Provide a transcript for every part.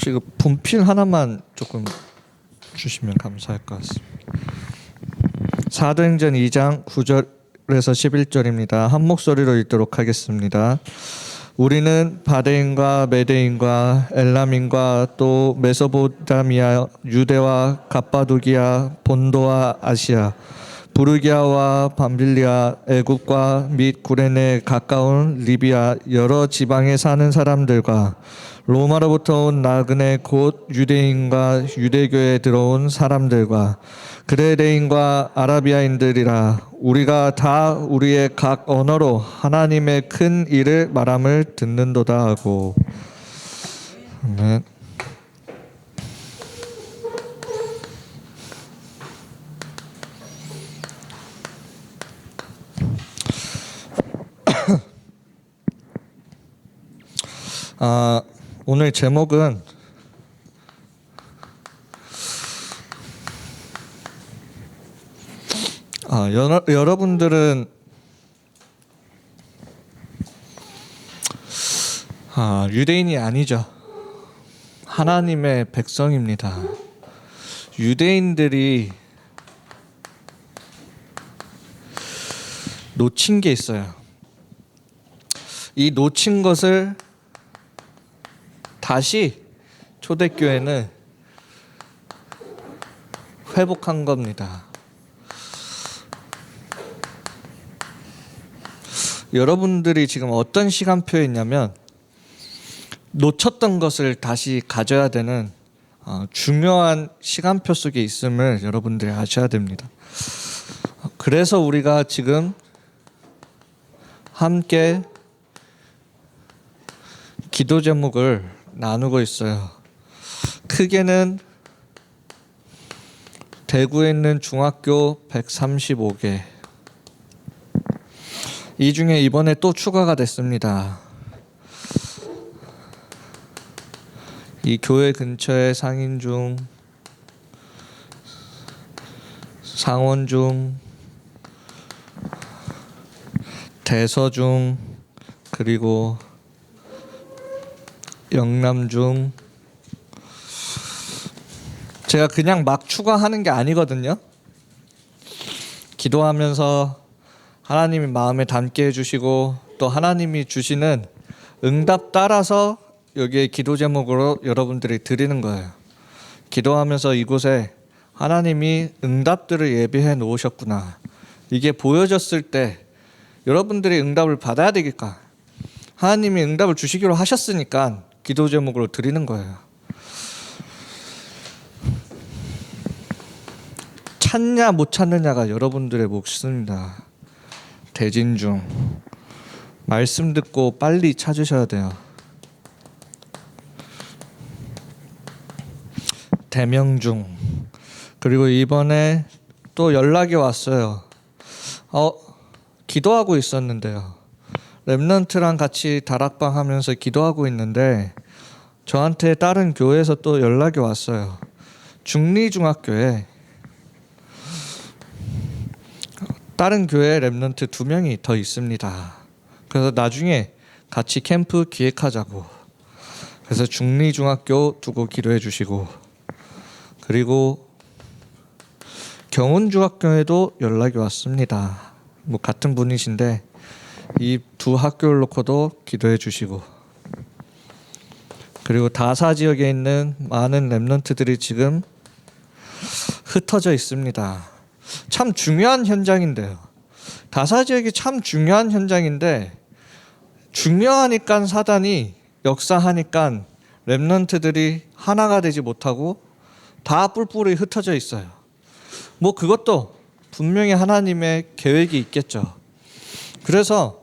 이거 분필 하나만 조금 주시면 감사할 것 같습니다. 사도행전 2장 9절에서 11절입니다. 한 목소리로 읽도록 하겠습니다. 우리는 바데인과 메데인과 엘람인과 또 메소포타미아, 유대와 갑바도기아, 본도와 아시아, 부르기아와 밤빌리아, 애국과 및 구레네 가까운 리비아 여러 지방에 사는 사람들과 로마로부터 온 나그네 곧 유대인과 유대교에 들어온 사람들과 그레네인과 아라비아인들이라 우리가 다 우리의 각 언어로 하나님의 큰 일을 말함을 듣는도다 하고. 아멘. 오늘 제목은 여러분들은 유대인이 아니죠. 하나님의 백성입니다. 유대인들이 놓친 게 있어요. 이 놓친 것을 다시 초대교회는 회복한 겁니다. 여러분들이 지금 어떤 시간표에 있냐면 놓쳤던 것을 다시 가져야 되는 중요한 시간표 속에 있음을 여러분들이 아셔야 됩니다. 그래서 우리가 지금 함께 기도 제목을 나누고 있어요. 크게는 대구에 있는 중학교 135개. 이 중에 이번에 또 추가가 됐습니다. 이 교회 근처에 상인중, 상원중, 대서중, 그리고 영남중. 제가 그냥 막 추가하는 게 아니거든요. 기도하면서 하나님이 마음에 담게 해주시고 또 하나님이 주시는 응답 따라서 여기에 기도 제목으로 여러분들이 드리는 거예요. 기도하면서 이곳에 하나님이 응답들을 예비해 놓으셨구나, 이게 보여졌을 때 여러분들이 응답을 받아야 되니까, 하나님이 응답을 주시기로 하셨으니까 기도 제목으로 드리는 거예요. 찾냐 못 찾느냐가 여러분들의 몫입니다. 대진중, 말씀 듣고 빨리 찾으셔야 돼요. 대명중, 그리고 이번에 또 연락이 왔어요. 기도하고 있었는데요. 렘넌트랑 같이 다락방 하면서 기도하고 있는데 저한테 다른 교회에서 또 연락이 왔어요. 중리중학교에 다른 교회 렘넌트 2명이 더 있습니다. 그래서 나중에 같이 캠프 기획하자고. 그래서 중리중학교 두고 기도해 주시고, 그리고 경운중학교에도 연락이 왔습니다. 뭐 같은 분이신데 이 두 학교를 놓고도 기도해 주시고, 그리고 다사 지역에 있는 많은 렘넌트들이 지금 흩어져 있습니다. 참 중요한 현장인데요. 다사 지역이 참 중요한 현장인데 중요하니까 사단이 역사하니까 렘넌트들이 하나가 되지 못하고 다 뿔뿔이 흩어져 있어요. 뭐 그것도 분명히 하나님의 계획이 있겠죠. 그래서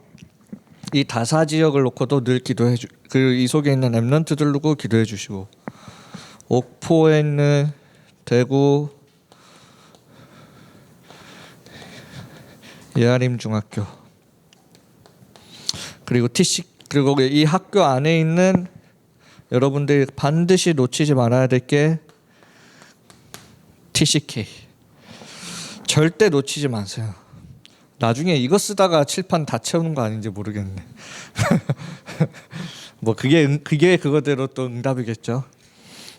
이 다사 지역을 놓고도 늘 기도해 주, 이 속에 있는 렘넌트들 놓고 기도해 주시고, 옥포에 있는 대구 예아림 중학교, 그리고 그리고 이 학교 안에 있는 여러분들이 반드시 놓치지 말아야 될 게 TCK. 절대 놓치지 마세요. 나중에 이거 쓰다가 칠판 다 채우는 거 아닌지 모르겠네. 뭐 그게 그거대로 또 응답이겠죠.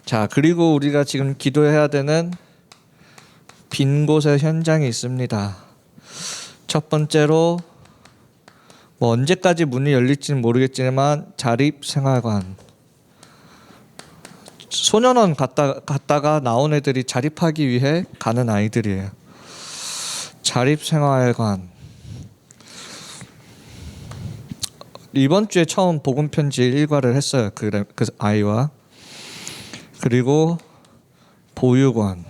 자, 그리고 우리가 지금 기도해야 되는 빈 곳의 현장이 있습니다. 첫 번째로 뭐 언제까지 문이 열릴지는 모르겠지만 자립생활관. 소년원 갔다가 나온 애들이 자립하기 위해 가는 아이들이에요. 자립생활관. 이번 주에 처음 복음 편지 일과를 했어요. 그 아이와. 그리고 보육원.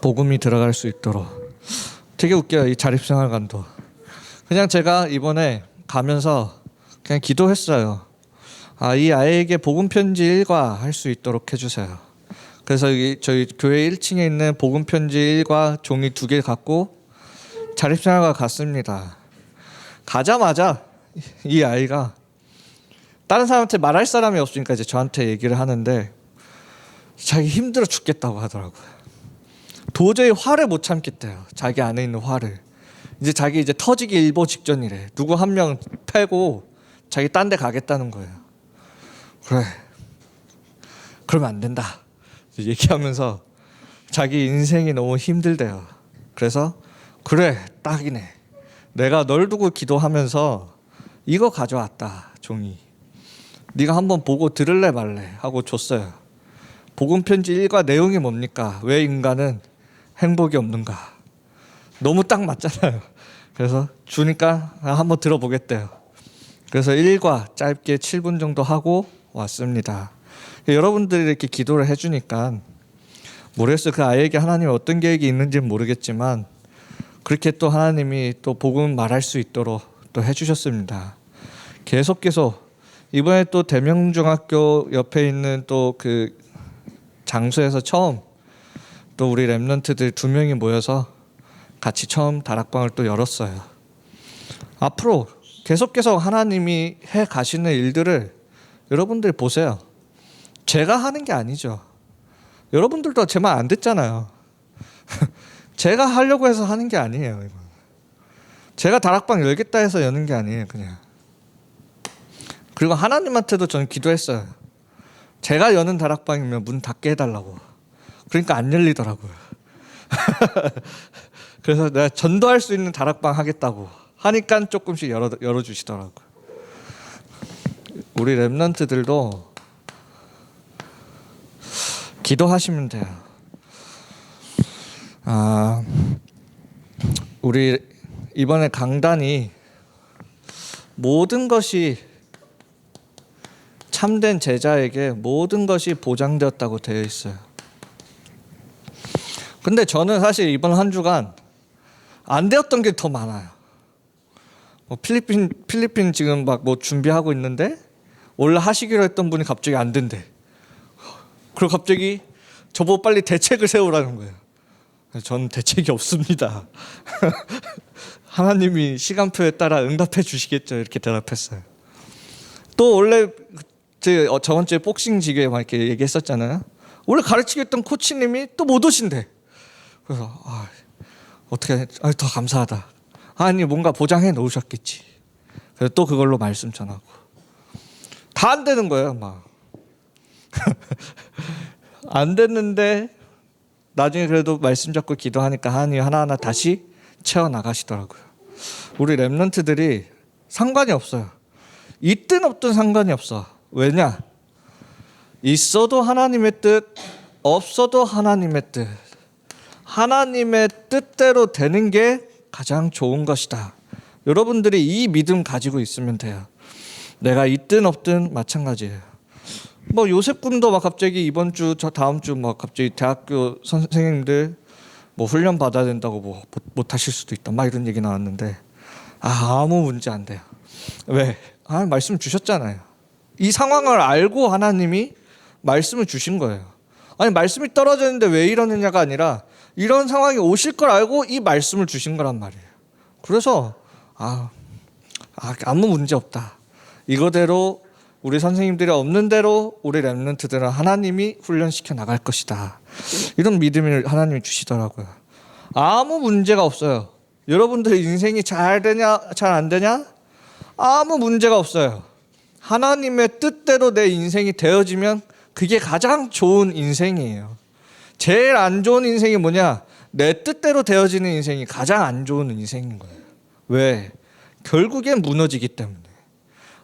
복음이 들어갈 수 있도록. 되게 웃겨요. 이 자립생활관도. 그냥 제가 이번에 가면서 그냥 기도했어요. 이 아이에게 복음 편지 일과 할 수 있도록 해주세요. 그래서 저희 교회 1층에 있는 복음 편지 일과 종이 2개 갖고 자립생활관 갔습니다. 가자마자 이 아이가 다른 사람한테 말할 사람이 없으니까 이제 저한테 얘기를 하는데 자기 힘들어 죽겠다고 하더라고요. 도저히 화를 못 참겠대요. 자기 안에 있는 화를. 자기 터지기 일보 직전이래. 누구 한 명 패고 자기 딴 데 가겠다는 거예요. 그래. 그러면 안 된다. 얘기하면서 자기 인생이 너무 힘들대요. 그래서 그래, 딱이네. 내가 널 두고 기도하면서 이거 가져왔다, 종이. 네가 한번 보고 들을래 말래 하고 줬어요. 복음 편지 1과 내용이 뭡니까? 왜 인간은 행복이 없는가? 너무 딱 맞잖아요. 그래서 주니까 한번 들어보겠대요. 그래서 1과 짧게 7분 정도 하고 왔습니다. 여러분들이 이렇게 기도를 해주니까 모르겠어요. 그 아이에게 하나님이 어떤 계획이 있는지는 모르겠지만 그렇게 또 하나님이 또 복음 말할 수 있도록 또 해주셨습니다. 계속 이번에 또 대명중학교 옆에 있는 또 그 장소에서 처음 또 우리 랩런트들 2명이 모여서 같이 처음 다락방을 또 열었어요. 앞으로 계속 하나님이 해 가시는 일들을 여러분들 보세요. 제가 하는 게 아니죠. 여러분들도 제 말 안 듣잖아요. 제가 하려고 해서 하는 게 아니에요. 이건. 제가 다락방 열겠다 해서 여는 게 아니에요. 그냥. 그리고 하나님한테도 저는 기도했어요. 제가 여는 다락방이면 문 닫게 해달라고. 그러니까 안 열리더라고요. 그래서 내가 전도할 수 있는 다락방 하겠다고 하니까 조금씩 열어주시더라고요. 우리 랩런트들도 기도하시면 돼요. 우리 이번에 강단이 모든 것이 참된 제자에게 모든 것이 보장되었다고 되어 있어요. 근데 저는 사실 이번 한 주간 안 되었던 게 더 많아요. 필리핀 지금 막 준비하고 있는데 원래 하시기로 했던 분이 갑자기 안 된대. 그리고 갑자기 저보고 빨리 대책을 세우라는 거예요. 저는 대책이 없습니다. 하나님이 시간표에 따라 응답해 주시겠죠. 이렇게 대답했어요. 또 원래 저번 주에 복싱 지교에 막 이렇게 얘기했었잖아요. 원래 가르치겠던 코치님이 또 못 오신대. 그래서 어떻게 더 감사하다. 아니 뭔가 보장해 놓으셨겠지. 그래서 또 그걸로 말씀 전하고 다 안 되는 거예요. 막 안 됐는데 나중에 그래도 말씀 잡고 기도하니까 하나님 하나하나 다시 채워 나가시더라고요. 우리 랩런트들이 상관이 없어요. 있든 없든 상관이 없어. 왜냐? 있어도 하나님의 뜻, 없어도 하나님의 뜻. 하나님의 뜻대로 되는 게 가장 좋은 것이다. 여러분들이 이 믿음 가지고 있으면 돼요. 내가 있든 없든 마찬가지예요. 요셉 군도 막 갑자기 이번 주, 다음 주 막 갑자기 대학교 선생님들 훈련 받아야 된다고 못 하실 수도 있다. 막 이런 얘기 나왔는데 아무 문제 안 돼요. 왜? 말씀 주셨잖아요. 이 상황을 알고 하나님이 말씀을 주신 거예요. 말씀이 떨어졌는데 왜 이러느냐가 아니라 이런 상황이 오실 걸 알고 이 말씀을 주신 거란 말이에요. 그래서 아무 문제 없다. 이거대로 우리 선생님들이 없는 대로 우리 랩런트들은 하나님이 훈련시켜 나갈 것이다. 이런 믿음을 하나님이 주시더라고요. 아무 문제가 없어요. 여러분들 인생이 잘 되냐 잘 안 되냐 아무 문제가 없어요. 하나님의 뜻대로 내 인생이 되어지면 그게 가장 좋은 인생이에요. 제일 안 좋은 인생이 뭐냐? 내 뜻대로 되어지는 인생이 가장 안 좋은 인생인 거예요. 왜? 결국엔 무너지기 때문에.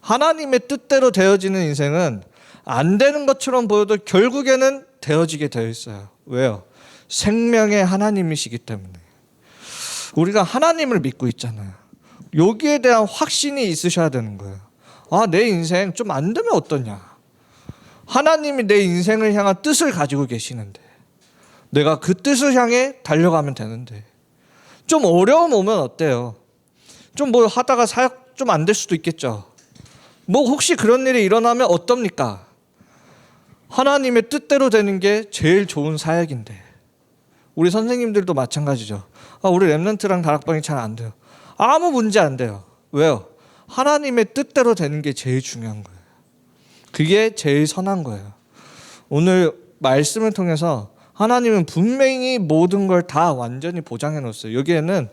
하나님의 뜻대로 되어지는 인생은 안 되는 것처럼 보여도 결국에는 되어지게 되어 있어요. 왜요? 생명의 하나님이시기 때문에. 우리가 하나님을 믿고 있잖아요. 여기에 대한 확신이 있으셔야 되는 거예요. 아, 내 인생 좀 안 되면 어떠냐? 하나님이 내 인생을 향한 뜻을 가지고 계시는데 내가 그 뜻을 향해 달려가면 되는데 좀 어려움 오면 어때요? 좀 뭐 하다가 사역 좀 안 될 수도 있겠죠. 뭐 혹시 그런 일이 일어나면 어떻습니까? 하나님의 뜻대로 되는 게 제일 좋은 사역인데 우리 선생님들도 마찬가지죠. 아, 우리 랩런트랑 다락방이 잘 안 돼요. 아무 문제 안 돼요. 왜요? 하나님의 뜻대로 되는 게 제일 중요한 거예요. 그게 제일 선한 거예요. 오늘 말씀을 통해서 하나님은 분명히 모든 걸 다 완전히 보장해 놓았어요. 여기에는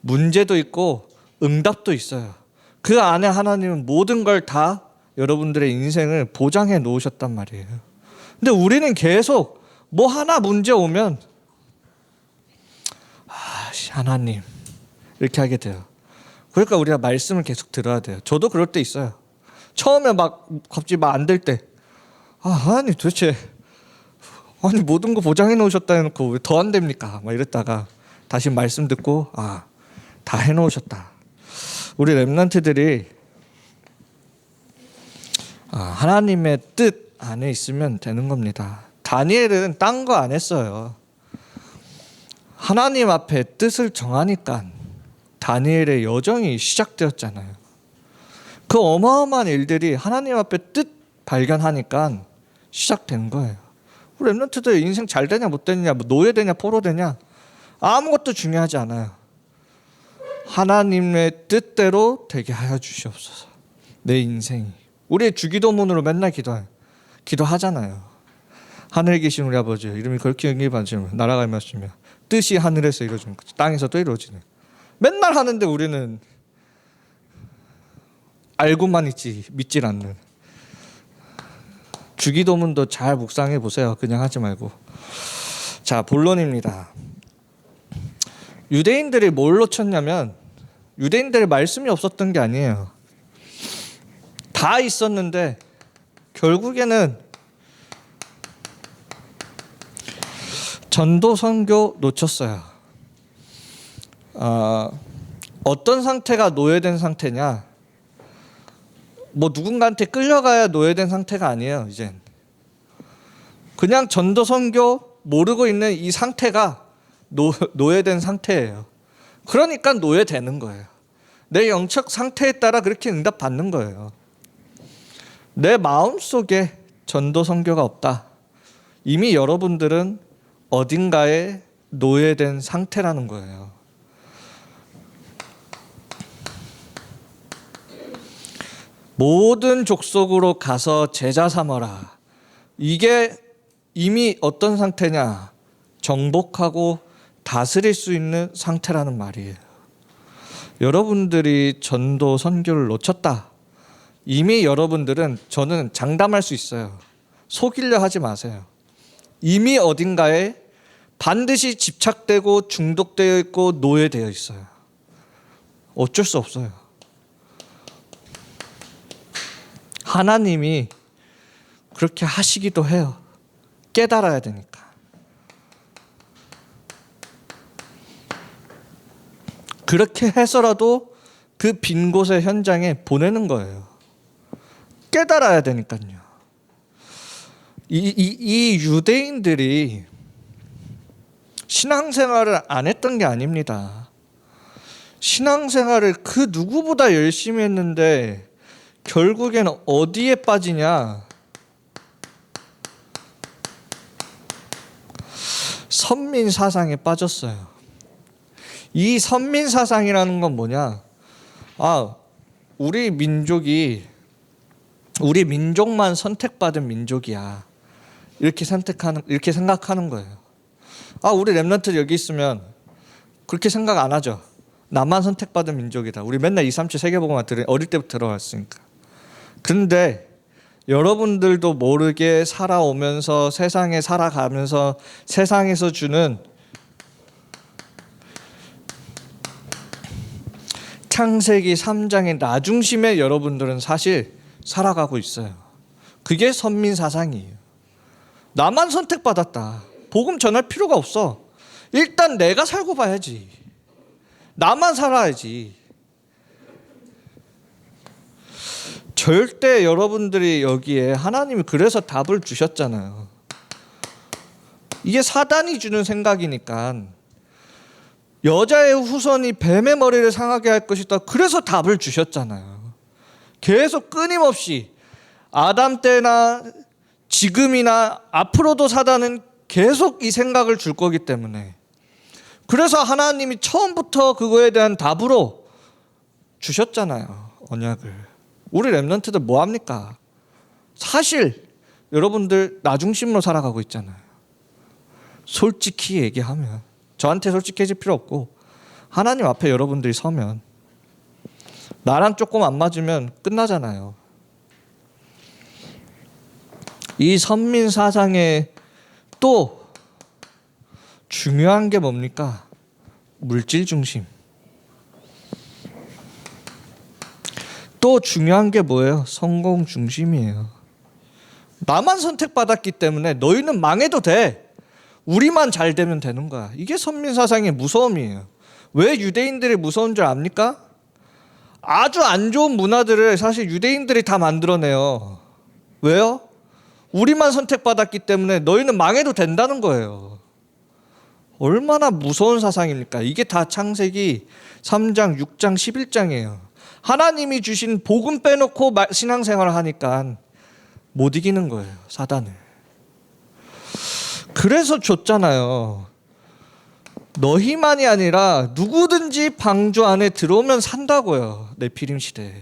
문제도 있고 응답도 있어요. 그 안에 하나님은 모든 걸 다 여러분들의 인생을 보장해 놓으셨단 말이에요. 근데 우리는 계속 뭐 하나 문제 오면 하나님 이렇게 하게 돼요. 그러니까 우리가 말씀을 계속 들어야 돼요. 저도 그럴 때 있어요. 처음에 막 갑자기 막 안 될 때 하나님 도대체 모든 거 보장해 놓으셨다 해놓고 왜 더 안 됩니까? 막 이랬다가 다시 말씀 듣고 다 해놓으셨다. 우리 랩런트들이 하나님의 뜻 안에 있으면 되는 겁니다. 다니엘은 딴 거 안 했어요. 하나님 앞에 뜻을 정하니까 다니엘의 여정이 시작되었잖아요. 그 어마어마한 일들이 하나님 앞에 뜻 발견하니까 시작된 거예요. 우리 랩런트들 인생 잘 되냐 못 되냐, 뭐 노예 되냐 포로 되냐 아무것도 중요하지 않아요. 하나님의 뜻대로 되게 하여 주시옵소서. 내 인생이. 우리의 주기도문으로 맨날 기도하잖아요. 하늘에 계신 우리 아버지 이름이 거룩히 여김받으시며 나라가 임하시며 뜻이 하늘에서 이루어지는 것 땅에서도 이루어지는. 맨날 하는데 우리는 알고만 있지 믿질 않는. 주기도문도 잘 묵상해 보세요. 그냥 하지 말고. 자, 본론입니다. 유대인들이 뭘 놓쳤냐면 유대인들의 말씀이 없었던 게 아니에요. 다 있었는데 결국에는 전도 선교 놓쳤어요. 어떤 상태가 노예된 상태냐? 뭐 누군가한테 끌려가야 노예된 상태가 아니에요. 이젠 그냥 전도 선교 모르고 있는 이 상태가 노예된 상태예요. 그러니까 노예되는 거예요. 내 영적 상태에 따라 그렇게 응답받는 거예요. 내 마음속에 전도 선교가 없다. 이미 여러분들은 어딘가에 노예된 상태라는 거예요. 모든 족속으로 가서 제자 삼아라. 이게 이미 어떤 상태냐? 정복하고 다스릴 수 있는 상태라는 말이에요. 여러분들이 전도 선교를 놓쳤다. 이미 여러분들은 저는 장담할 수 있어요. 속이려 하지 마세요. 이미 어딘가에 반드시 집착되고 중독되어 있고 노예되어 있어요. 어쩔 수 없어요. 하나님이 그렇게 하시기도 해요. 깨달아야 되니까. 그렇게 해서라도 그 빈 곳의 현장에 보내는 거예요. 깨달아야 되니까요. 이 유대인들이 신앙생활을 안 했던 게 아닙니다. 신앙생활을 그 누구보다 열심히 했는데 결국엔 어디에 빠지냐? 선민 사상에 빠졌어요. 이 선민 사상이라는 건 뭐냐? 우리 민족만 선택받은 민족이야. 이렇게 생각하는 거예요. 우리 랩런트 여기 있으면 그렇게 생각 안 하죠. 나만 선택받은 민족이다. 우리 맨날 237 세계복음화 어릴 때부터 들어왔으니까. 근데 여러분들도 모르게 살아오면서 세상에 살아가면서 세상에서 주는 창세기 3장의 나중심에 여러분들은 사실 살아가고 있어요. 그게 선민사상이에요. 나만 선택받았다. 복음 전할 필요가 없어. 일단 내가 살고 봐야지. 나만 살아야지. 절대 여러분들이 여기에 하나님이 그래서 답을 주셨잖아요. 이게 사단이 주는 생각이니까 여자의 후손이 뱀의 머리를 상하게 할 것이다. 그래서 답을 주셨잖아요. 계속 끊임없이 아담 때나 지금이나 앞으로도 사단은 계속 이 생각을 줄 거기 때문에 그래서 하나님이 처음부터 그거에 대한 답으로 주셨잖아요. 언약을. 우리 렘넌트들 뭐합니까? 사실 여러분들 나중심으로 살아가고 있잖아요. 솔직히 얘기하면 저한테 솔직해질 필요 없고 하나님 앞에 여러분들이 서면 나랑 조금 안 맞으면 끝나잖아요. 이 선민 사상에 또 중요한 게 뭡니까? 물질 중심. 또 중요한 게 뭐예요? 성공 중심이에요. 나만 선택받았기 때문에 너희는 망해도 돼. 우리만 잘 되면 되는 거야. 이게 선민 사상의 무서움이에요. 왜 유대인들이 무서운 줄 압니까? 아주 안 좋은 문화들을 사실 유대인들이 다 만들어내요. 왜요? 우리만 선택받았기 때문에 너희는 망해도 된다는 거예요. 얼마나 무서운 사상입니까? 이게 다 창세기 3장, 6장, 11장이에요. 하나님이 주신 복음 빼놓고 신앙생활을 하니까 못 이기는 거예요. 사단을. 그래서 줬잖아요. 너희만이 아니라 누구든지 방주 안에 들어오면 산다고요. 네피림 시대에.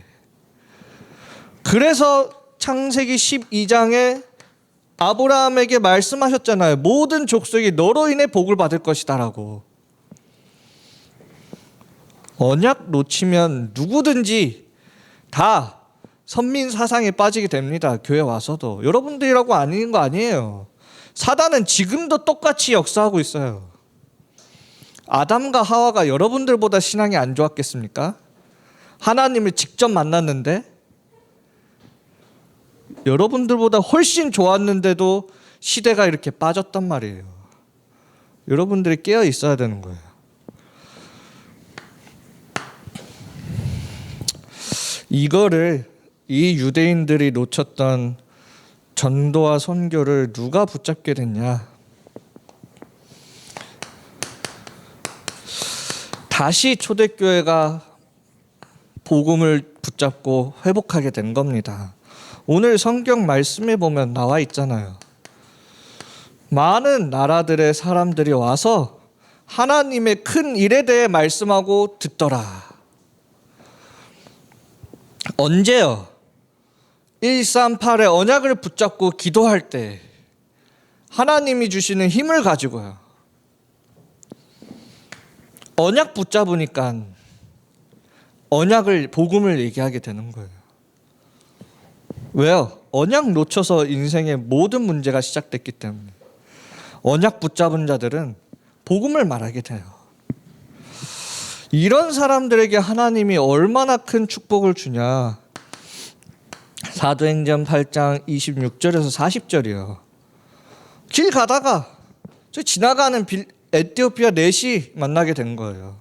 그래서 창세기 12장에 아브라함에게 말씀하셨잖아요. 모든 족속이 너로 인해 복을 받을 것이다라고. 언약 놓치면 누구든지 다 선민 사상에 빠지게 됩니다. 교회 와서도. 여러분들이라고 아닌 거 아니에요. 사단은 지금도 똑같이 역사하고 있어요. 아담과 하와가 여러분들보다 신앙이 안 좋았겠습니까? 하나님을 직접 만났는데 여러분들보다 훨씬 좋았는데도 시대가 이렇게 빠졌단 말이에요. 여러분들이 깨어 있어야 되는 거예요. 이거를 이 유대인들이 놓쳤던 전도와 선교를 누가 붙잡게 됐냐? 다시 초대교회가 복음을 붙잡고 회복하게 된 겁니다. 오늘 성경 말씀에 보면 나와 있잖아요. 많은 나라들의 사람들이 와서 하나님의 큰 일에 대해 말씀하고 듣더라. 언제요? 138의 언약을 붙잡고 기도할 때 하나님이 주시는 힘을 가지고요. 언약 붙잡으니까 복음을 얘기하게 되는 거예요. 왜요? 언약 놓쳐서 인생의 모든 문제가 시작됐기 때문에. 언약 붙잡은 자들은 복음을 말하게 돼요. 이런 사람들에게 하나님이 얼마나 큰 축복을 주냐. 사도행전 8장 26절에서 40절이요. 길 가다가 지나가는 에티오피아 내시 만나게 된 거예요.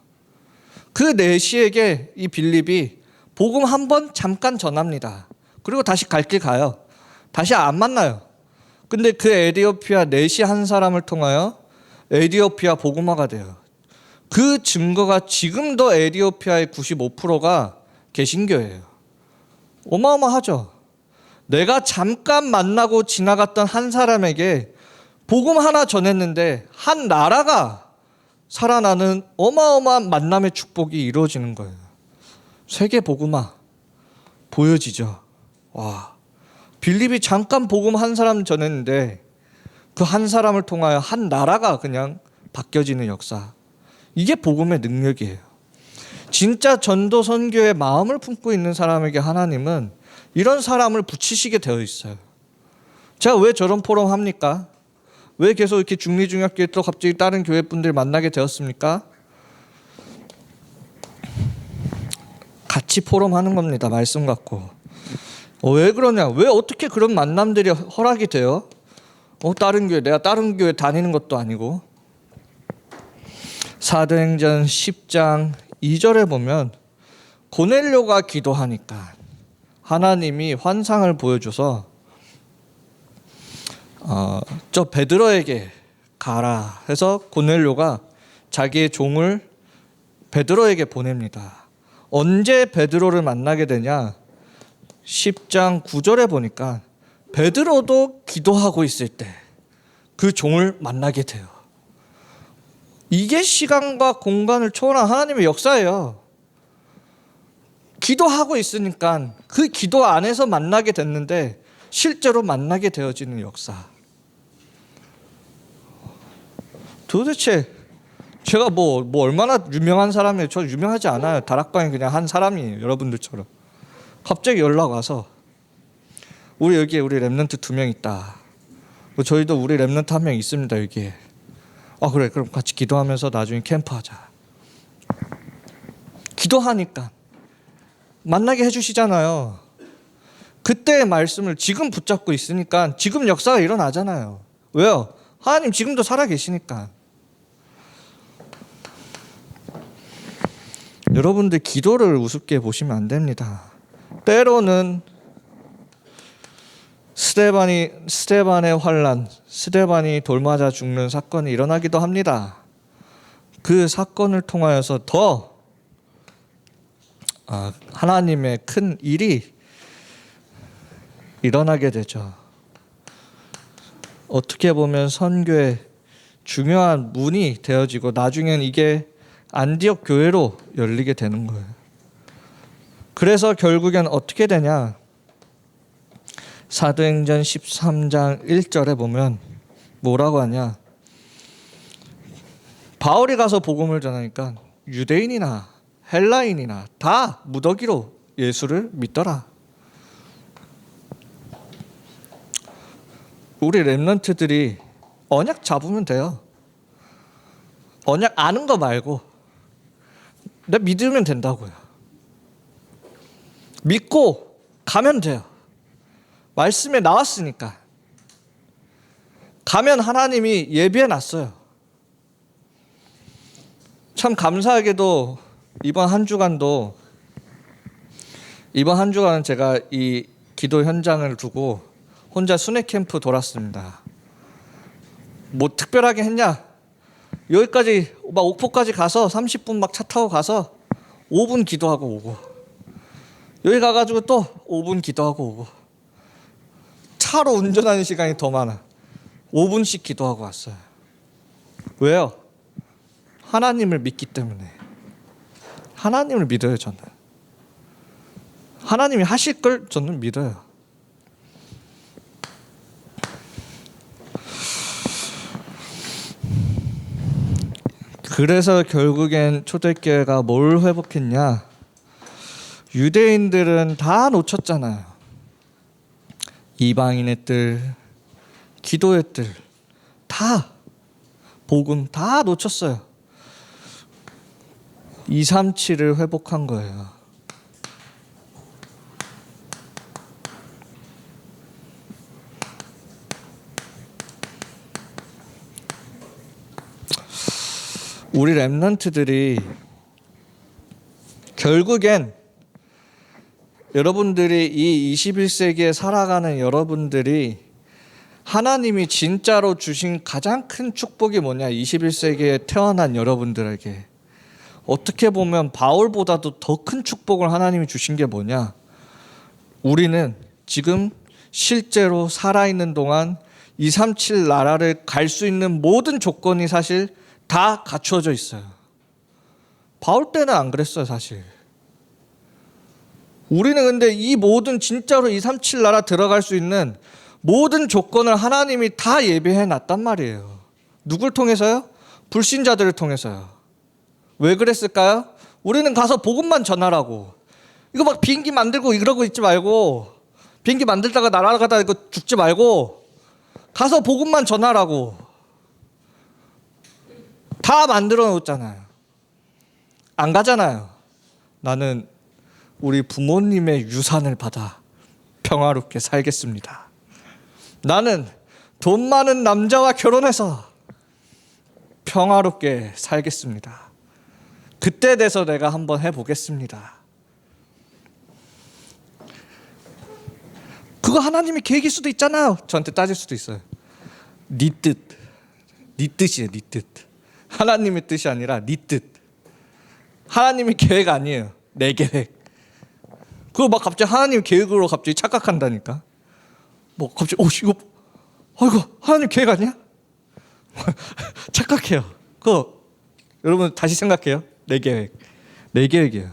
그 내시에게 이 빌립이 복음 한 번 잠깐 전합니다. 그리고 다시 갈 길 가요. 다시 안 만나요. 근데 그 에티오피아 내시 한 사람을 통하여 에티오피아 복음화가 돼요. 그 증거가 지금도 에티오피아의 95%가 개신교예요. 어마어마하죠. 내가 잠깐 만나고 지나갔던 한 사람에게 복음 하나 전했는데 한 나라가 살아나는 어마어마한 만남의 축복이 이루어지는 거예요. 세계 복음화 보여지죠. 와, 빌립이 잠깐 복음 한 사람 전했는데 그 한 사람을 통하여 한 나라가 그냥 바뀌어지는 역사. 이게 복음의 능력이에요. 진짜 전도 선교의 마음을 품고 있는 사람에게 하나님은 이런 사람을 붙이시게 되어 있어요. 제가 왜 저런 포럼 합니까? 왜 계속 이렇게 중리중학교에 또 갑자기 다른 교회 분들 만나게 되었습니까? 같이 포럼하는 겁니다. 말씀 갖고. 왜 그러냐? 왜 어떻게 그런 만남들이 허락이 돼요? 다른 교회, 내가 다른 교회 다니는 것도 아니고. 사도행전 10장 2절에 보면 고넬료가 기도하니까 하나님이 환상을 보여줘서 저 베드로에게 가라 해서 고넬료가 자기의 종을 베드로에게 보냅니다. 언제 베드로를 만나게 되냐? 10장 9절에 보니까 베드로도 기도하고 있을 때 그 종을 만나게 돼요. 이게 시간과 공간을 초월한 하나님의 역사예요. 기도하고 있으니까 그 기도 안에서 만나게 됐는데 실제로 만나게 되어지는 역사. 도대체 제가 뭐 얼마나 유명한 사람이에요? 저 유명하지 않아요. 다락방에 그냥 한 사람이에요. 여러분들처럼. 갑자기 연락 와서 우리 여기에 우리 랩런트 2명 있다. 저희도 우리 랩런트 1명 있습니다. 여기에. 그래. 그럼 같이 기도하면서 나중에 캠프하자. 기도하니까 만나게 해주시잖아요. 그때의 말씀을 지금 붙잡고 있으니까 지금 역사가 일어나잖아요. 왜요? 하나님 지금도 살아계시니까. 여러분들 기도를 우습게 보시면 안 됩니다. 때로는 스데반의 환란, 스데반이 돌맞아 죽는 사건이 일어나기도 합니다. 그 사건을 통하여서 더 하나님의 큰 일이 일어나게 되죠. 어떻게 보면 선교의 중요한 문이 되어지고 나중엔 이게 안디옥 교회로 열리게 되는 거예요. 그래서 결국엔 어떻게 되냐? 사도행전 13장 1절에 보면 뭐라고 하냐? 바울이 가서 복음을 전하니까 유대인이나 헬라인이나 다 무더기로 예수를 믿더라. 우리 랩런트들이 언약 잡으면 돼요. 언약 아는 거 말고 내가 믿으면 된다고요. 믿고 가면 돼요. 말씀에 나왔으니까. 가면 하나님이 예비해 놨어요. 참 감사하게도 이번 한 주간은 제가 이 기도 현장을 두고 혼자 순회 캠프 돌았습니다. 뭐 특별하게 했냐? 여기까지 막 옥포까지 가서 30분 막 차 타고 가서 5분 기도하고 오고, 여기 가가지고 또 5분 기도하고 오고, 차로 운전하는 시간이 더 많아. 5분씩 기도하고 왔어요. 왜요? 하나님을 믿기 때문에. 하나님을 믿어요. 저는 하나님이 하실 걸 저는 믿어요. 그래서 결국엔 초대교회가 뭘 회복했냐? 유대인들은 다 놓쳤잖아요. 이방인의 뜰, 기도의 뜰, 다 복음 다 놓쳤어요. 237을 회복한 거예요. 우리 랩런트들이 결국엔 여러분들이 이 21세기에 살아가는 여러분들이 하나님이 진짜로 주신 가장 큰 축복이 뭐냐? 21세기에 태어난 여러분들에게 어떻게 보면 바울보다도 더 큰 축복을 하나님이 주신 게 뭐냐? 우리는 지금 실제로 살아있는 동안 237 나라를 갈 수 있는 모든 조건이 사실 다 갖추어져 있어요. 바울 때는 안 그랬어요, 사실. 우리는 근데 이 모든 진짜로 237 나라 들어갈 수 있는 모든 조건을 하나님이 다 예비해 놨단 말이에요. 누굴 통해서요? 불신자들을 통해서요. 왜 그랬을까요? 우리는 가서 복음만 전하라고. 이거 막 비행기 만들고 이러고 있지 말고 비행기 만들다가 날아가다 이거 죽지 말고 가서 복음만 전하라고. 다 만들어 놓잖아요. 안 가잖아요. 나는 우리 부모님의 유산을 받아 평화롭게 살겠습니다. 나는 돈 많은 남자와 결혼해서 평화롭게 살겠습니다. 그때 돼서 내가 한번 해보겠습니다. 그거 하나님의 계획일 수도 있잖아요. 저한테 따질 수도 있어요. 네 뜻, 네 뜻이에요. 네 뜻. 하나님의 뜻이 아니라 네 뜻. 하나님의 계획 아니에요. 내 계획. 그거 막 갑자기 하나님 계획으로 갑자기 착각한다니까. 뭐 갑자기 이거 아이고 하나님 계획 아니야? 착각해요. 그거 여러분 다시 생각해요. 내 계획. 내 계획이에요.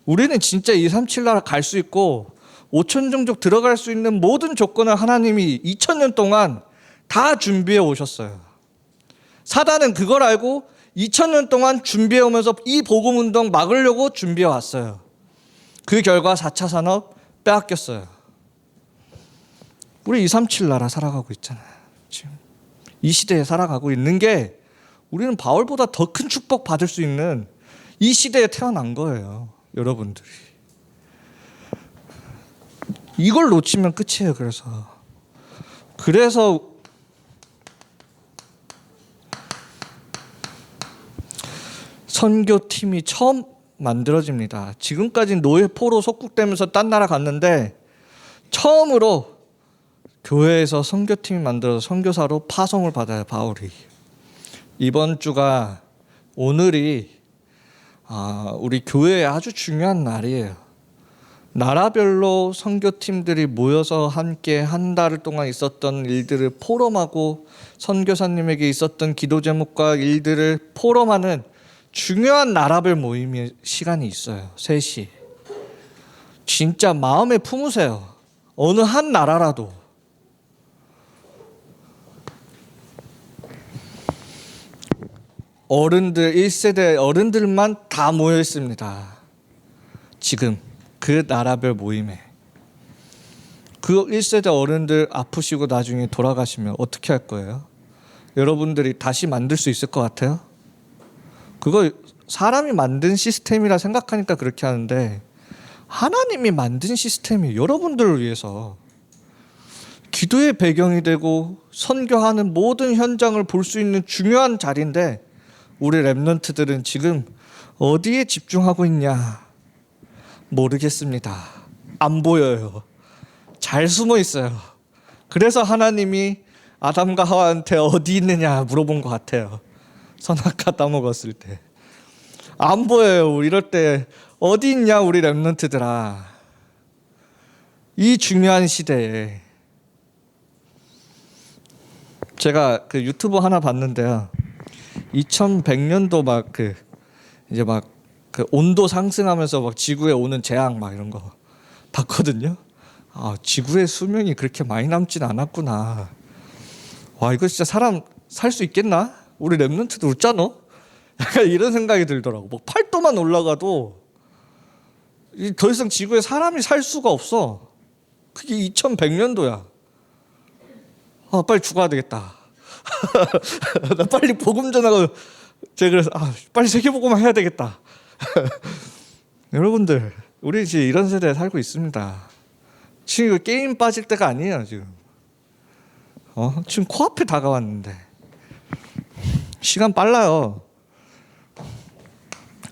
우리는 진짜 237 나라 갈 수 있고 5천 종족 들어갈 수 있는 모든 조건을 하나님이 2000년 동안 다 준비해 오셨어요. 사단은 그걸 알고 2000년 동안 준비해 오면서 이 복음 운동 막으려고 준비해 왔어요. 그 결과 4차 산업 빼앗겼어요. 우리 237 나라 살아가고 있잖아요. 지금 이 시대에 살아가고 있는 게 우리는 바울보다 더 큰 축복 받을 수 있는 이 시대에 태어난 거예요. 여러분들이. 이걸 놓치면 끝이에요. 그래서 선교팀이 처음 만들어집니다. 지금까지 노예 포로 속국되면서 딴 나라 갔는데 처음으로 교회에서 선교팀이 만들어서 선교사로 파송을 받아요. 바울이. 이번 주가 오늘이 우리 교회에 아주 중요한 날이에요. 나라별로 선교팀들이 모여서 함께 한 달 동안 있었던 일들을 포럼하고 선교사님에게 있었던 기도 제목과 일들을 포럼하는 중요한 나라별 모임의 시간이 있어요. 3시. 진짜 마음에 품으세요. 어느 한 나라라도. 어른들 1세대 어른들만 다 모여 있습니다. 지금 그 나라별 모임에. 그 1세대 어른들 아프시고 나중에 돌아가시면 어떻게 할 거예요? 여러분들이 다시 만들 수 있을 것 같아요? 그거 사람이 만든 시스템이라 생각하니까 그렇게 하는데 하나님이 만든 시스템이 여러분들을 위해서 기도의 배경이 되고 선교하는 모든 현장을 볼 수 있는 중요한 자리인데 우리 렘넌트들은 지금 어디에 집중하고 있냐? 모르겠습니다. 안 보여요. 잘 숨어 있어요. 그래서 하나님이 아담과 하와한테 어디 있느냐 물어본 것 같아요. 선악과 따먹었을 때. 안 보여요. 이럴 때 어디 있냐 우리 렘넌트들아. 이 중요한 시대에. 제가 그 유튜브 하나 봤는데요. 2100년도 막 이제 막 그 온도 상승하면서 막 지구에 오는 재앙 막 이런 거 봤거든요. 지구의 수명이 그렇게 많이 남진 않았구나. 와, 이거 진짜 사람 살 수 있겠나? 우리 랩런트도 웃잖아. 약간 이런 생각이 들더라고. 뭐 8도만 올라가도 더 이상 지구에 사람이 살 수가 없어. 그게 2100년도야. 빨리 죽어야 되겠다. 나 빨리 복음 전하고 제가 그래서 빨리 세계복음만 해야 되겠다. 여러분들, 우리 지금 이런 세대에 살고 있습니다. 지금 이거 게임 빠질 때가 아니에요. 지금 코앞에 다가왔는데 시간 빨라요.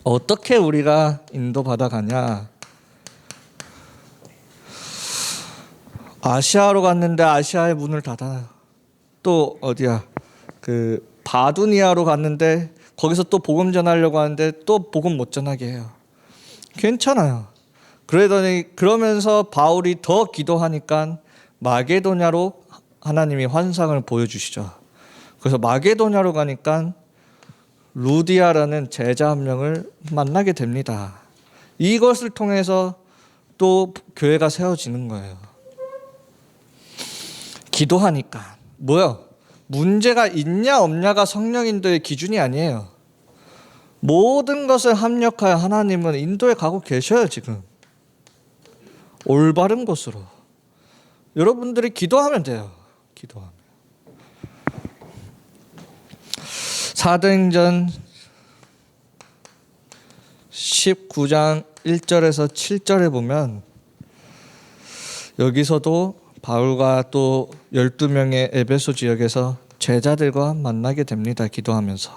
어떻게 우리가 인도받아 가냐? 아시아로 갔는데 아시아의 문을 닫아요. 또 어디야? 그 바두니아로 갔는데 거기서 또 복음 전하려고 하는데 또 복음 못 전하게 해요. 괜찮아요. 그러면서 바울이 더 기도하니까 마게도냐로 하나님이 환상을 보여주시죠. 그래서 마게도냐로 가니까 루디아라는 제자 한 명을 만나게 됩니다. 이것을 통해서 또 교회가 세워지는 거예요. 기도하니까. 뭐요? 문제가 있냐 없냐가 성령 인도의 기준이 아니에요. 모든 것을 합력하여 하나님은 인도에 가고 계셔요. 지금 올바른 곳으로. 여러분들이 기도하면 돼요. 기도하면. 사도행전 19장 1절에서 7절에 보면 여기서도 바울과 또 12명의 에베소 지역에서 제자들과 만나게 됩니다. 기도하면서.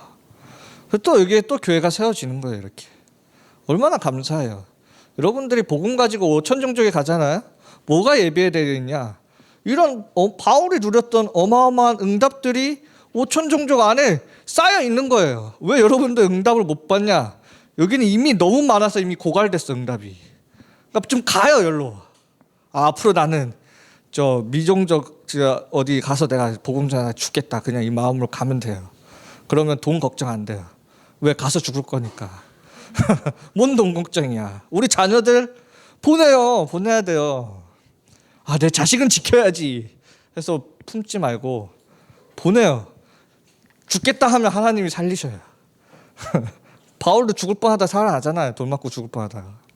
또 여기에 또 교회가 세워지는 거예요. 이렇게. 얼마나 감사해요. 여러분들이 복음 가지고 5천 종족에 가잖아요. 뭐가 예배에 되어 있냐. 이런 바울이 누렸던 어마어마한 응답들이 5천 종족 안에 쌓여 있는 거예요. 왜 여러분들 응답을 못 받냐. 여기는 이미 너무 많아서 이미 고갈됐어. 응답이. 그러니까 좀 가요. 열로. 앞으로 나는 저 미종족 어디 가서 내가 복음 전하 죽겠다. 그냥 이 마음으로 가면 돼요. 그러면 돈 걱정 안 돼요. 왜? 가서 죽을 거니까. 뭔 돈 걱정이야. 우리 자녀들 보내야 돼요. 내 자식은 지켜야지 해서 품지 말고 보내요. 죽겠다 하면 하나님이 살리셔요. 바울도 죽을 뻔하다 살아나잖아요. 돌 맞고 죽을 뻔하다가.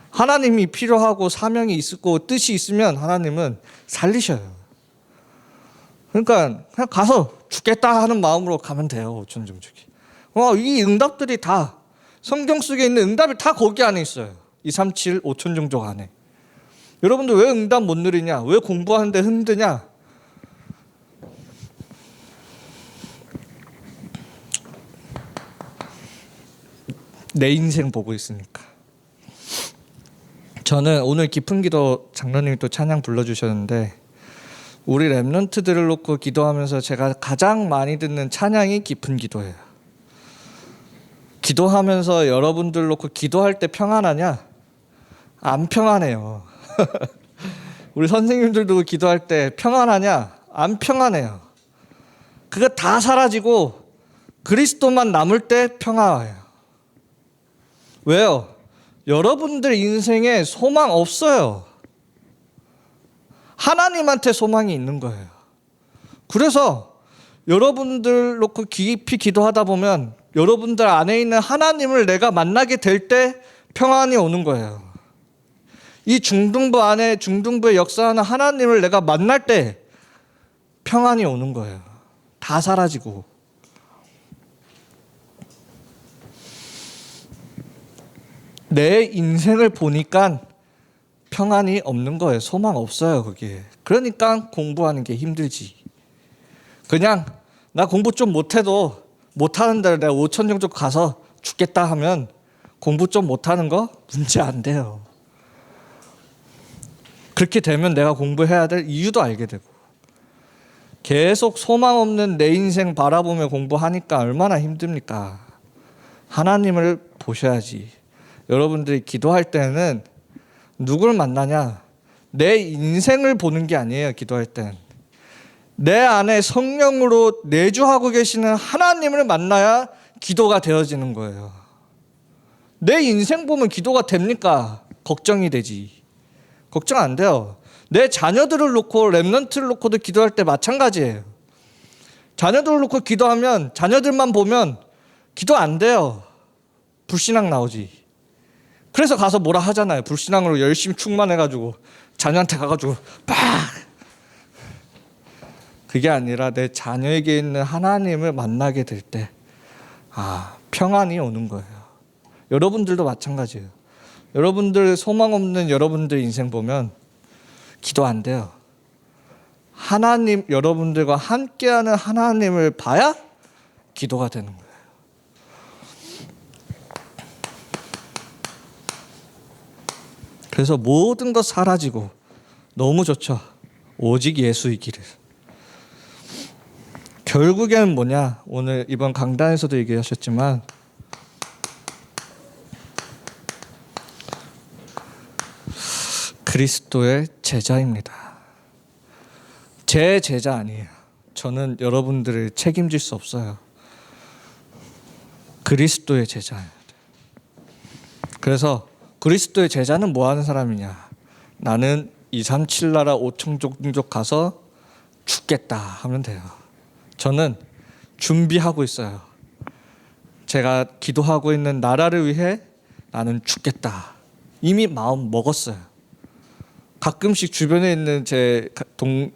하나님이 필요하고 사명이 있고 뜻이 있으면 하나님은 살리셔요. 그러니까 그냥 가서 죽겠다 하는 마음으로 가면 돼요. 5천 종족이. 이 응답들이 다 성경 속에 있는 응답이 다 거기 안에 있어요. 237 5천 종족 안에. 여러분들 왜 응답 못 누리냐? 왜 공부하는데 힘드냐? 내 인생 보고 있으니까. 저는 오늘 깊은 기도 장로님이 또 찬양 불러주셨는데 우리 랩런트들을 놓고 기도하면서 제가 가장 많이 듣는 찬양이 깊은 기도예요. 기도하면서 여러분들 놓고 기도할 때 평안하냐? 안 평안해요. 우리 선생님들도 기도할 때 평안하냐? 안 평안해요. 그거 다 사라지고 그리스도만 남을 때 평안해요. 왜요? 여러분들 인생에 소망 없어요. 하나님한테 소망이 있는 거예요. 그래서 여러분들 놓고 깊이 기도하다 보면 여러분들 안에 있는 하나님을 내가 만나게 될 때 평안이 오는 거예요. 이 중등부 안에 중등부에 역사하는 하나님을 내가 만날 때 평안이 오는 거예요. 다 사라지고. 내 인생을 보니까 평안이 없는 거예요. 소망 없어요, 거기에. 그러니까 공부하는 게 힘들지. 그냥 나 공부 좀 못해도 못하는 대로 내가 5천 종족 가서 죽겠다 하면 공부 좀 못하는 거 문제 안 돼요. 그렇게 되면 내가 공부해야 될 이유도 알게 되고 계속 소망 없는 내 인생 바라보며 공부하니까 얼마나 힘듭니까? 하나님을 보셔야지. 여러분들이 기도할 때는 누굴 만나냐? 내 인생을 보는 게 아니에요. 기도할 땐. 내 안에 성령으로 내주하고 계시는 하나님을 만나야 기도가 되어지는 거예요. 내 인생 보면 기도가 됩니까? 걱정이 되지. 걱정 안 돼요. 내 자녀들을 놓고 렘넌트를 놓고도 기도할 때 마찬가지예요. 자녀들을 놓고 기도하면 자녀들만 보면 기도 안 돼요. 불신앙 나오지. 그래서 가서 뭐라 하잖아요. 불신앙으로 열심히 충만해가지고 자녀한테 가가지고 빡! 그게 아니라 내 자녀에게 있는 하나님을 만나게 될 때 평안이 오는 거예요. 여러분들도 마찬가지예요. 여러분들 소망 없는 여러분들 인생 보면 기도 안 돼요. 하나님, 여러분들과 함께하는 하나님을 봐야 기도가 되는 거예요. 그래서 모든 것 사라지고 너무 좋죠. 오직 예수의 길을. 결국에는 뭐냐? 오늘 이번 강단에서도 얘기하셨지만 그리스도의 제자입니다. 제 제자 아니에요. 저는 여러분들을 책임질 수 없어요. 그리스도의 제자예요. 그래서 그리스도의 제자는 뭐 하는 사람이냐? 나는 237 나라 5천 종족 가서 죽겠다 하면 돼요. 저는 준비하고 있어요. 제가 기도하고 있는 나라를 위해 나는 죽겠다. 이미 마음 먹었어요. 가끔씩 주변에 있는 제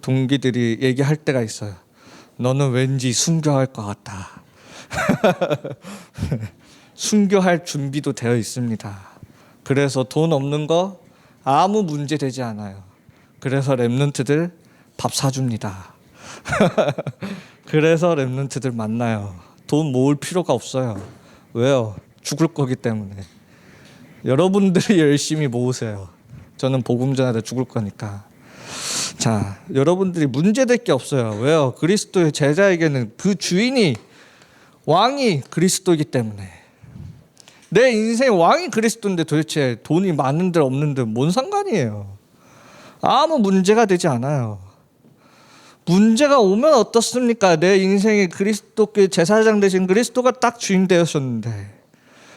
동기들이 얘기할 때가 있어요. 너는 왠지 순교할 것 같다. 순교할 준비도 되어 있습니다. 그래서 돈 없는 거 아무 문제 되지 않아요. 그래서 랩런트들 밥 사줍니다. 그래서 랩런트들 만나요. 돈 모을 필요가 없어요. 왜요? 죽을 거기 때문에. 여러분들이 열심히 모으세요. 저는 복음 전하다 죽을 거니까. 자, 여러분들이 문제될 게 없어요. 왜요? 그리스도의 제자에게는 그 주인이 왕이 그리스도이기 때문에. 내 인생 왕이 그리스도인데 도대체 돈이 많은들 없는들 뭔 상관이에요. 아무 문제가 되지 않아요. 문제가 오면 어떻습니까? 내 인생에 그리스도께 제사장 되신 그리스도가 딱 주인 되셨는데,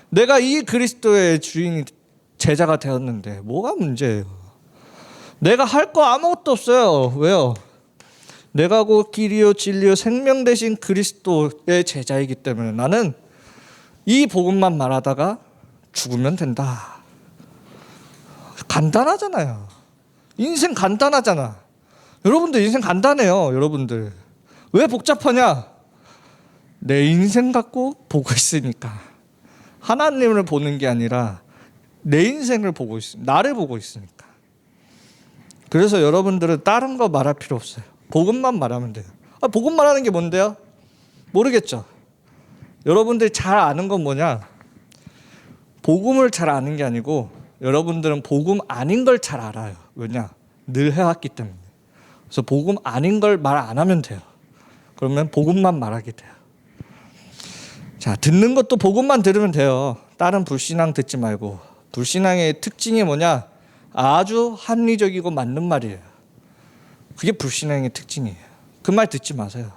내가 이 그리스도의 주인이 제자가 되었는데 뭐가 문제예요? 내가 할 거 아무것도 없어요. 왜요? 내가 곧 길이요 진리요 생명 되신 그리스도의 제자이기 때문에 나는 이 복음만 말하다가 죽으면 된다. 간단하잖아요. 인생 간단하잖아. 여러분들 인생 간단해요. 여러분들 왜 복잡하냐? 내 인생 갖고 보고 있으니까. 하나님을 보는 게 아니라 내 인생을 보고 있습니다. 나를 보고 있으니까. 그래서 여러분들은 다른 거 말할 필요 없어요. 복음만 말하면 돼요. 복음 말하는 게 뭔데요? 모르겠죠. 여러분들이 잘 아는 건 뭐냐? 복음을 잘 아는 게 아니고 여러분들은 복음 아닌 걸 잘 알아요. 왜냐? 늘 해왔기 때문에. 그래서 복음 아닌 걸 말 안 하면 돼요. 그러면 복음만 말하게 돼요. 자, 듣는 것도 복음만 들으면 돼요. 다른 불신앙 듣지 말고. 불신앙의 특징이 뭐냐? 아주 합리적이고 맞는 말이에요. 그게 불신앙의 특징이에요. 그 말 듣지 마세요.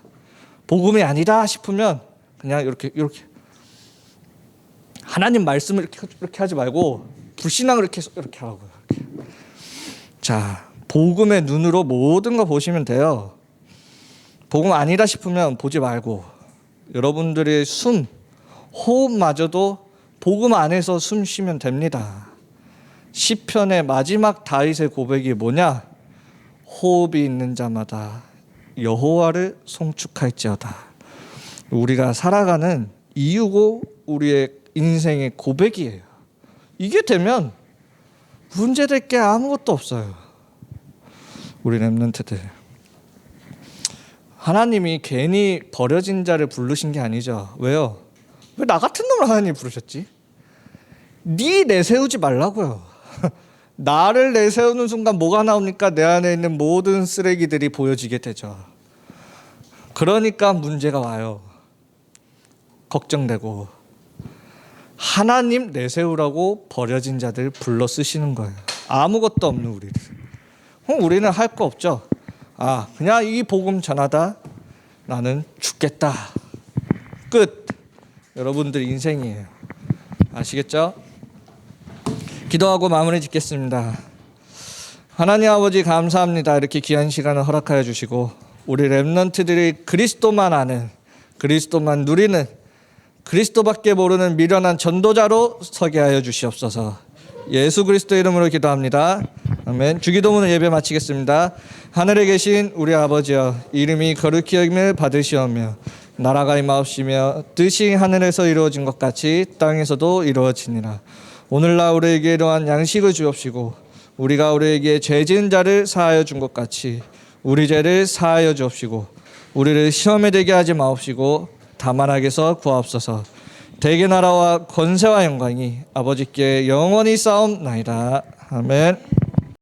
복음이 아니다 싶으면 그냥 이렇게 하나님 말씀을 이렇게 하지 말고 불신앙을 이렇게 하라고요. 자, 복음의 눈으로 모든 거 보시면 돼요. 복음 아니다 싶으면 보지 말고 여러분들의 호흡마저도 복음 안에서 숨 쉬면 됩니다. 시편의 마지막 다윗의 고백이 뭐냐? 호흡이 있는 자마다 여호와를 송축할지어다. 우리가 살아가는 이유고 우리의 인생의 고백이에요. 이게 되면 문제될 게 아무것도 없어요. 우리 랩런트들, 하나님이 괜히 버려진 자를 부르신 게 아니죠. 왜요? 왜 나 같은 놈을 하나님이 부르셨지? 네 내세우지 말라고요. 나를 내세우는 순간 뭐가 나옵니까? 내 안에 있는 모든 쓰레기들이 보여지게 되죠. 그러니까 문제가 와요. 걱정되고. 하나님 내세우라고 버려진 자들 불러 쓰시는 거예요. 아무것도 없는 우리를. 그럼 우리는 할 거 없죠. 그냥 이 복음 전하다 나는 죽겠다. 끝. 여러분들 인생이에요. 아시겠죠? 기도하고 마무리 짓겠습니다. 하나님 아버지 감사합니다. 이렇게 귀한 시간을 허락하여 주시고 우리 랩런트들이 그리스도만 아는, 그리스도만 누리는, 그리스도밖에 모르는 미련한 전도자로 서게 하여 주시옵소서. 예수 그리스도 이름으로 기도합니다. 아멘. 주기도문을 예배 마치겠습니다. 하늘에 계신 우리 아버지여, 이름이 거룩히 여김을 받으시오며 나라가 임하옵시며 뜻이 하늘에서 이루어진 것 같이 땅에서도 이루어지니라. 오늘날 우리에게 이러한 양식을 주옵시고 우리가 우리에게 죄 지은 자를 사하여 준 것 같이 우리 죄를 사하여 주옵시고 우리를 시험에 들게 하지 마옵시고 다만 악에서 구하옵소서. 대개 나라와 권세와 영광이 아버지께 영원히 싸움나이다. 아멘.